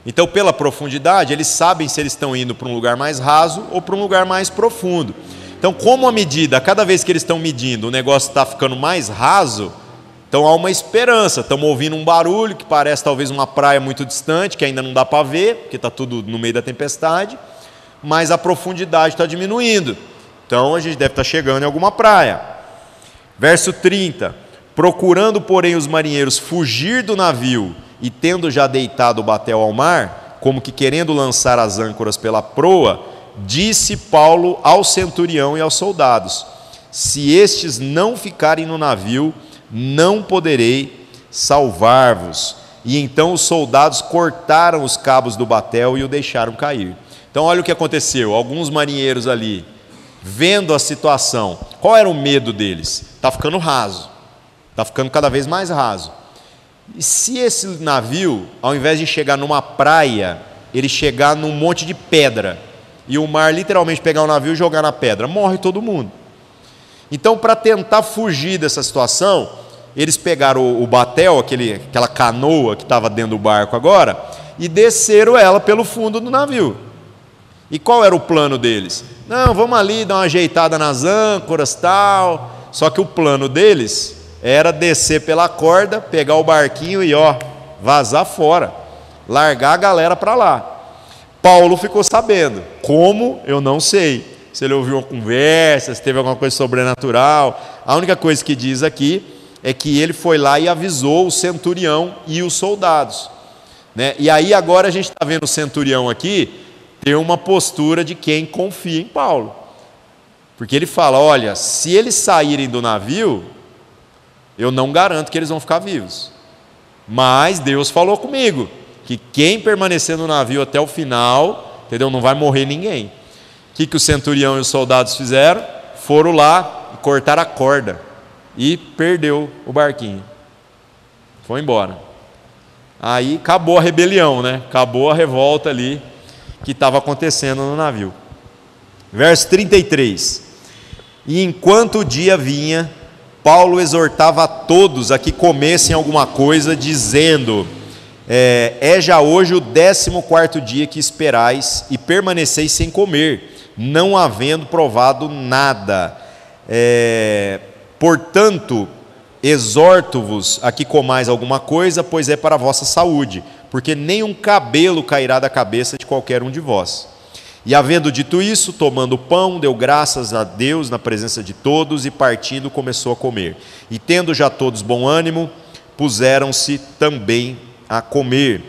Então, pela profundidade, eles sabem se eles estão indo para um lugar mais raso ou para um lugar mais profundo. Então, como a medida, cada vez que eles estão medindo, o negócio está ficando mais raso, então há uma esperança. Estamos ouvindo um barulho que parece talvez uma praia muito distante, que ainda não dá para ver, porque está tudo no meio da tempestade, mas a profundidade está diminuindo. Então, a gente deve estar chegando em alguma praia. Verso 30. Procurando, porém, os marinheiros fugir do navio e tendo já deitado o batel ao mar, como que querendo lançar as âncoras pela proa, disse Paulo ao centurião e aos soldados: se estes não ficarem no navio, não poderei salvar-vos. E então os soldados cortaram os cabos do batel e o deixaram cair. Então olha o que aconteceu. Alguns marinheiros ali, vendo a situação, qual era o medo deles? Está ficando raso, está ficando cada vez mais raso. E se esse navio, ao invés de chegar numa praia, ele chegar num monte de pedra, e o mar literalmente pegar o navio e jogar na pedra, morre todo mundo. Então, para tentar fugir dessa situação, eles pegaram o batel, aquela canoa que estava dentro do barco agora, e desceram ela pelo fundo do navio. E qual era o plano deles? Não, vamos ali dar uma ajeitada nas âncoras, tal. Só que o plano deles era descer pela corda, pegar o barquinho e vazar fora, largar a galera para lá. Paulo ficou sabendo. Como? Eu não sei. Se ele ouviu uma conversa, se teve alguma coisa sobrenatural. A única coisa que diz aqui é que ele foi lá e avisou o centurião e os soldados, né? E aí agora a gente está vendo o centurião aqui ter uma postura de quem confia em Paulo. Porque ele fala, olha, se eles saírem do navio, eu não garanto que eles vão ficar vivos. Mas Deus falou comigo, que quem permanecer no navio até o final, entendeu? Não vai morrer ninguém. que o centurião e os soldados fizeram? Foram lá e cortaram a corda e perdeu o barquinho. Foi embora. Aí acabou a rebelião, né? Acabou a revolta ali que estava acontecendo no navio. Verso 33. E enquanto o dia vinha, Paulo exortava a todos a que comessem alguma coisa, dizendo: é já hoje o 14º dia que esperais e permaneceis sem comer, não havendo provado nada. Portanto, exorto-vos a que comais alguma coisa, pois é para a vossa saúde, porque nenhum cabelo cairá da cabeça de qualquer um de vós. E havendo dito isso, tomando o pão, deu graças a Deus na presença de todos, e partindo começou a comer. E tendo já todos bom ânimo, puseram-se também a comer.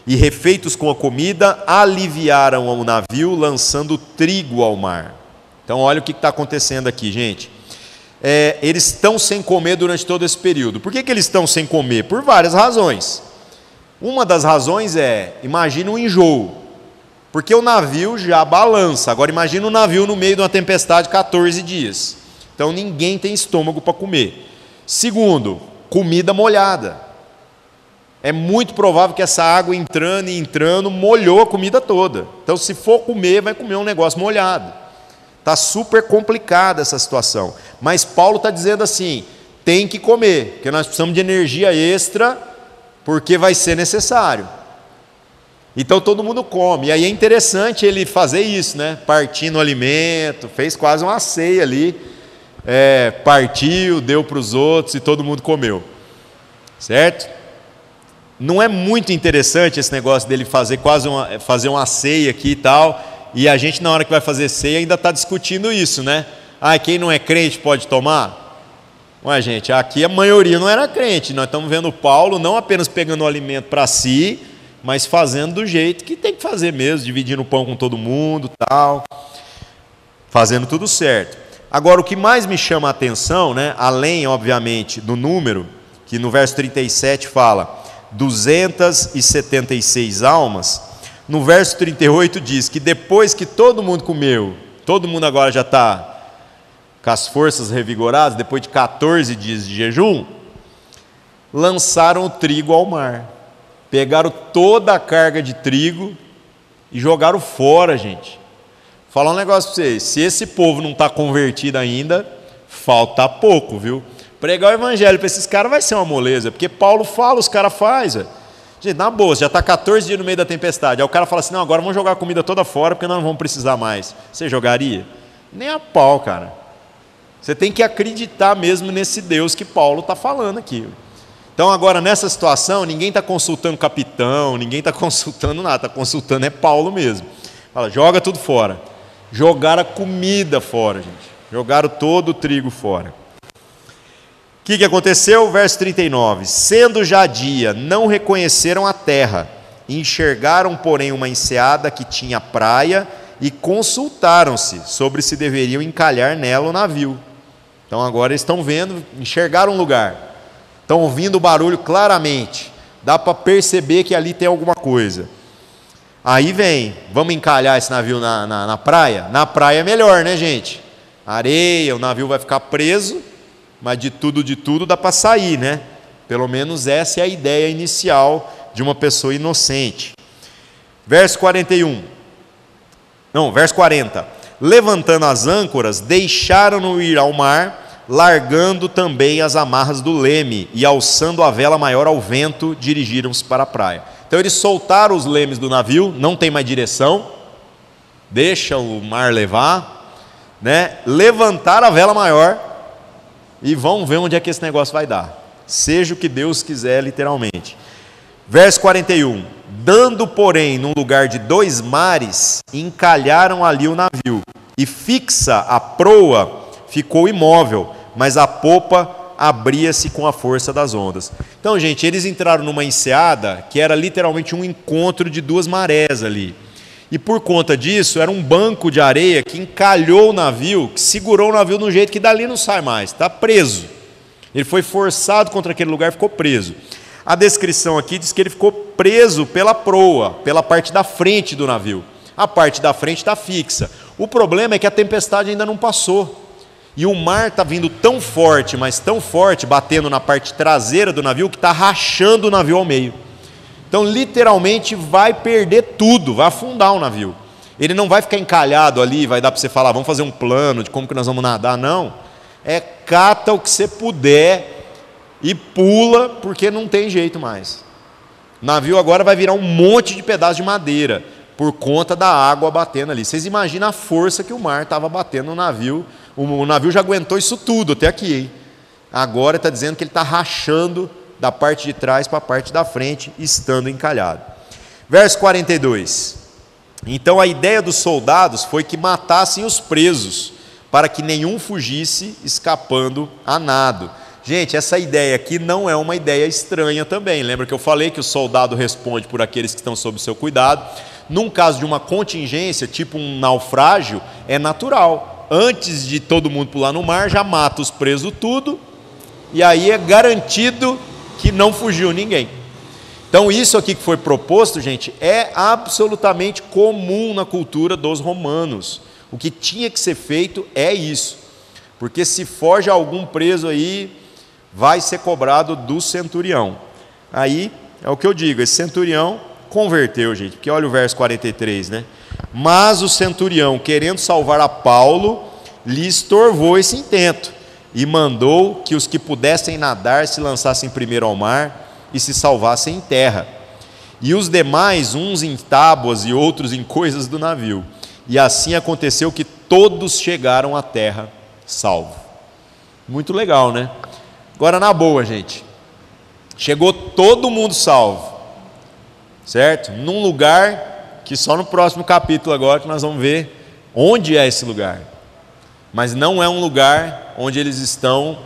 E refeitos com a comida, aliviaram o navio, lançando trigo ao mar. Então olha o que está acontecendo aqui, gente. Eles estão sem comer durante todo esse período. Por que eles estão sem comer? Por várias razões. Uma das razões imagina um enjoo, porque o navio já balança. Agora imagina um navio no meio de uma tempestade 14 dias. Então ninguém tem estômago para comer. Segundo, comida molhada. É muito provável que essa água entrando e entrando molhou a comida toda. Então se for comer, vai comer um negócio molhado. Está super complicada essa situação. Mas Paulo está dizendo assim, tem que comer, porque nós precisamos de energia extra, porque vai ser necessário. Então todo mundo come. E aí é interessante ele fazer isso, né? Partindo o alimento, fez quase uma ceia ali, partiu, deu para os outros e todo mundo comeu. Certo? Não é muito interessante esse negócio dele fazer fazer uma ceia aqui e tal, e a gente na hora que vai fazer ceia ainda está discutindo isso, né? Quem não é crente pode tomar? Ué, gente, aqui a maioria não era crente. Nós estamos vendo Paulo não apenas pegando o alimento para si, mas fazendo do jeito que tem que fazer mesmo, dividindo o pão com todo mundo, tal, fazendo tudo certo. Agora, o que mais me chama a atenção, né, além, obviamente, do número, que no verso 37 fala 276 almas, no verso 38 diz que depois que todo mundo comeu, todo mundo agora já está com as forças revigoradas, depois de 14 dias de jejum, lançaram o trigo ao mar. Pegaram toda a carga de trigo e jogaram fora, gente. Vou falar um negócio para vocês, se esse povo não está convertido ainda, falta pouco, viu? Pregar o evangelho para esses caras vai ser uma moleza, porque Paulo fala, os caras fazem. Gente, na boa, já está 14 dias no meio da tempestade, aí o cara fala assim, não, agora vamos jogar a comida toda fora, porque nós não vamos precisar mais. Você jogaria? Nem a pau, cara. Você tem que acreditar mesmo nesse Deus que Paulo está falando aqui. Então agora nessa situação, ninguém está consultando o capitão, ninguém está consultando nada, está consultando Paulo mesmo. Fala, joga tudo fora. Jogaram a comida fora, gente. Jogaram todo o trigo fora. O que aconteceu? Verso 39. Sendo já dia, não reconheceram a terra, enxergaram, porém, uma enseada que tinha praia e consultaram-se sobre se deveriam encalhar nela o navio. Então agora eles estão vendo, enxergaram um lugar. Estão ouvindo o barulho claramente. Dá para perceber que ali tem alguma coisa. Aí vem, vamos encalhar esse navio na praia? Na praia é melhor, né, gente? Areia, o navio vai ficar preso, mas de tudo dá para sair, né? Pelo menos essa é a ideia inicial de uma pessoa inocente. Verso 41. Não, verso 40. Levantando as âncoras, deixaram-no ir ao mar, largando também as amarras do leme e alçando a vela maior ao vento, dirigiram-se para a praia. Então eles soltaram os lemes do navio, não tem mais direção, deixa o mar levar, né? Levantaram a vela maior e vão ver onde é que esse negócio vai dar. Seja o que Deus quiser, literalmente. Verso 41. Dando, porém, num lugar de 2 mares, encalharam ali o navio, e fixa a proa ficou imóvel, mas a popa abria-se com a força das ondas. Então, gente, eles entraram numa enseada que era literalmente um encontro de 2 marés ali. E por conta disso, era um banco de areia que encalhou o navio, que segurou o navio de um jeito que dali não sai mais, está preso. Ele foi forçado contra aquele lugar e ficou preso. A descrição aqui diz que ele ficou preso pela proa, pela parte da frente do navio. A parte da frente está fixa. O problema é que a tempestade ainda não passou. E o mar está vindo tão forte, mas tão forte, batendo na parte traseira do navio, que está rachando o navio ao meio. Então, literalmente, vai perder tudo, vai afundar o navio. Ele não vai ficar encalhado ali, vai dar para você falar, vamos fazer um plano de como que nós vamos nadar. Não. É cata o que você puder e pula, porque não tem jeito mais. O navio agora vai virar um monte de pedaço de madeira, por conta da água batendo ali. Vocês imaginam a força que o mar estava batendo no navio. O navio já aguentou isso tudo até aqui, hein? Agora está dizendo que ele está rachando da parte de trás para a parte da frente, estando encalhado. Verso 42. Então a ideia dos soldados foi que matassem os presos, para que nenhum fugisse escapando a nado. Gente, essa ideia aqui não é uma ideia estranha também. Lembra que eu falei que o soldado responde por aqueles que estão sob o seu cuidado? Num caso de uma contingência, tipo um naufrágio, é natural. Antes de todo mundo pular no mar, já mata os presos tudo, e aí é garantido que não fugiu ninguém. Então isso aqui que foi proposto, gente, é absolutamente comum na cultura dos romanos. O que tinha que ser feito é isso, porque se foge algum preso aí, vai ser cobrado do centurião. Aí é o que eu digo, esse centurião converteu, gente, porque olha o verso 43, né? Mas o centurião, querendo salvar a Paulo, lhe estorvou esse intento e mandou que os que pudessem nadar se lançassem primeiro ao mar e se salvassem em terra, e os demais, uns em tábuas e outros em coisas do navio. E assim aconteceu que todos chegaram à terra salvos. Muito legal, né? Agora, na boa, gente, chegou todo mundo salvo, certo? Num lugar que só no próximo capítulo agora que nós vamos ver onde é esse lugar. Mas não é um lugar onde eles estão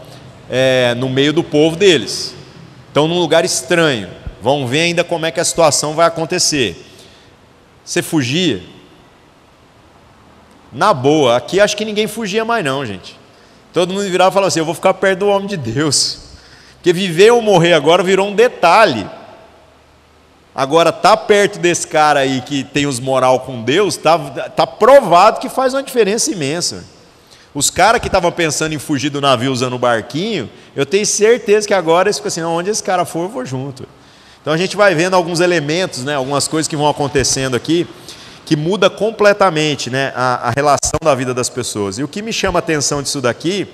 no meio do povo deles. Estão num lugar estranho. Vão ver ainda como é que a situação vai acontecer. Você fugia? Na boa, aqui acho que ninguém fugia mais não, gente. Todo mundo virava e falava assim, eu vou ficar perto do homem de Deus. Porque viver ou morrer agora virou um detalhe. Agora, tá perto desse cara aí que tem os moral com Deus, tá provado que faz uma diferença imensa. Os caras que estavam pensando em fugir do navio usando o barquinho, eu tenho certeza que agora eles ficam assim, onde esse cara for, eu vou junto. Então a gente vai vendo alguns elementos, né, algumas coisas que vão acontecendo aqui, que muda completamente, né, a relação da vida das pessoas. E o que me chama a atenção disso daqui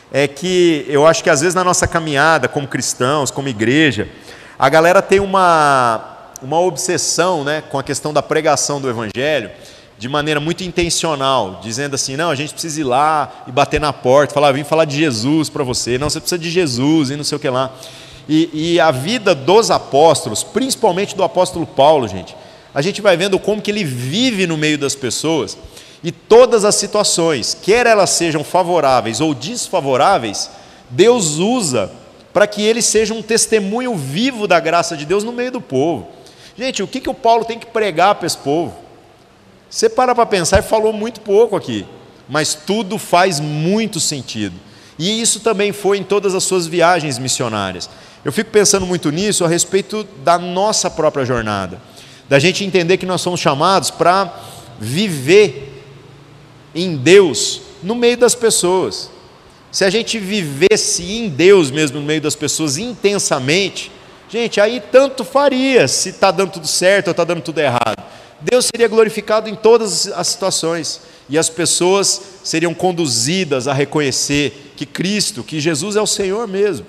é que eu acho que às vezes na nossa caminhada como cristãos, como igreja, a galera tem uma obsessão, né, com a questão da pregação do evangelho de maneira muito intencional, dizendo assim, não, a gente precisa ir lá e bater na porta, falar, vim falar de Jesus para você, não, você precisa de Jesus e não sei o que lá. E a vida dos apóstolos, principalmente do apóstolo Paulo, gente, a gente vai vendo como que ele vive no meio das pessoas, e todas as situações, quer elas sejam favoráveis ou desfavoráveis, Deus usa para que ele seja um testemunho vivo da graça de Deus no meio do povo. Gente, o que o Paulo tem que pregar para esse povo? Você para pensar, ele falou muito pouco aqui, mas tudo faz muito sentido. E isso também foi em todas as suas viagens missionárias. Eu fico pensando muito nisso a respeito da nossa própria jornada, da gente entender que nós somos chamados para viver em Deus no meio das pessoas. Se a gente vivesse em Deus mesmo no meio das pessoas intensamente, gente, aí tanto faria se está dando tudo certo ou está dando tudo errado. Deus seria glorificado em todas as situações e as pessoas seriam conduzidas a reconhecer que Cristo, que Jesus é o Senhor mesmo.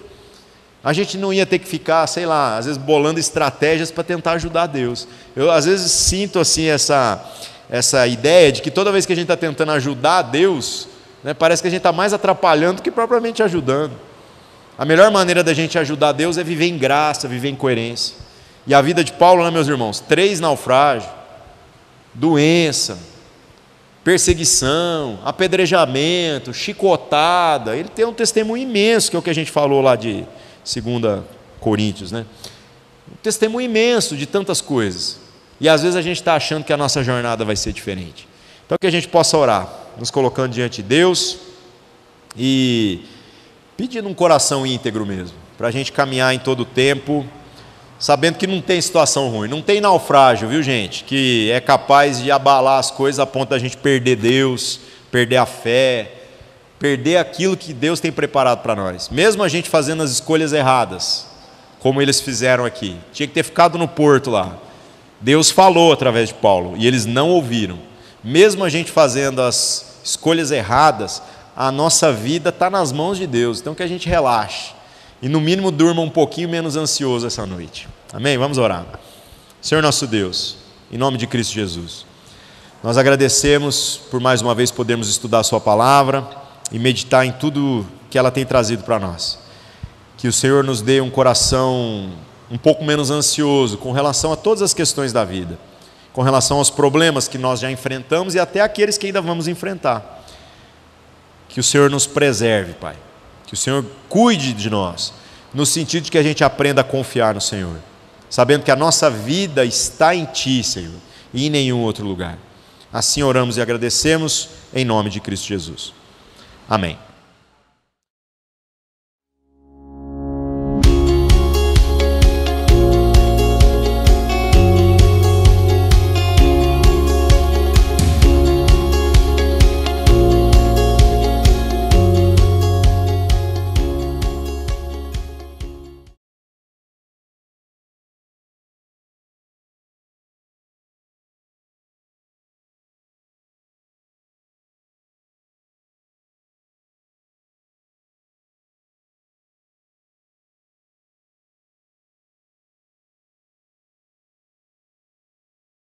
A gente não ia ter que ficar, sei lá, às vezes bolando estratégias para tentar ajudar Deus. Eu às vezes sinto assim essa ideia de que toda vez que a gente está tentando ajudar Deus, né, parece que a gente está mais atrapalhando do que propriamente ajudando. A melhor maneira da gente ajudar Deus é viver em graça, viver em coerência. E a vida de Paulo, né, meus irmãos? 3 naufrágios, doença, perseguição, apedrejamento, chicotada. Ele tem um testemunho imenso, que é o que a gente falou lá de 2 Coríntios, né? Um testemunho imenso de tantas coisas. E às vezes a gente está achando que a nossa jornada vai ser diferente. Então que a gente possa orar, nos colocando diante de Deus e pedindo um coração íntegro mesmo, para a gente caminhar em todo o tempo sabendo que não tem situação ruim, não tem naufrágio, viu, gente? Que é capaz de abalar as coisas a ponto da gente perder Deus, perder a fé, perder aquilo que Deus tem preparado para nós. Mesmo a gente fazendo as escolhas erradas, como eles fizeram aqui. Tinha que ter ficado no porto lá. Deus falou através de Paulo e eles não ouviram. Mesmo a gente fazendo as escolhas erradas, a nossa vida está nas mãos de Deus. Então que a gente relaxe e no mínimo durma um pouquinho menos ansioso essa noite. Amém? Vamos orar. Senhor nosso Deus, em nome de Cristo Jesus, nós agradecemos por mais uma vez podermos estudar a sua palavra e meditar em tudo que ela tem trazido para nós. Que o Senhor nos dê um coração um pouco menos ansioso com relação a todas as questões da vida, com relação aos problemas que nós já enfrentamos e até aqueles que ainda vamos enfrentar. Que o Senhor nos preserve, Pai. Que o Senhor cuide de nós, no sentido de que a gente aprenda a confiar no Senhor, sabendo que a nossa vida está em Ti, Senhor, e em nenhum outro lugar. Assim oramos e agradecemos, em nome de Cristo Jesus. Amém.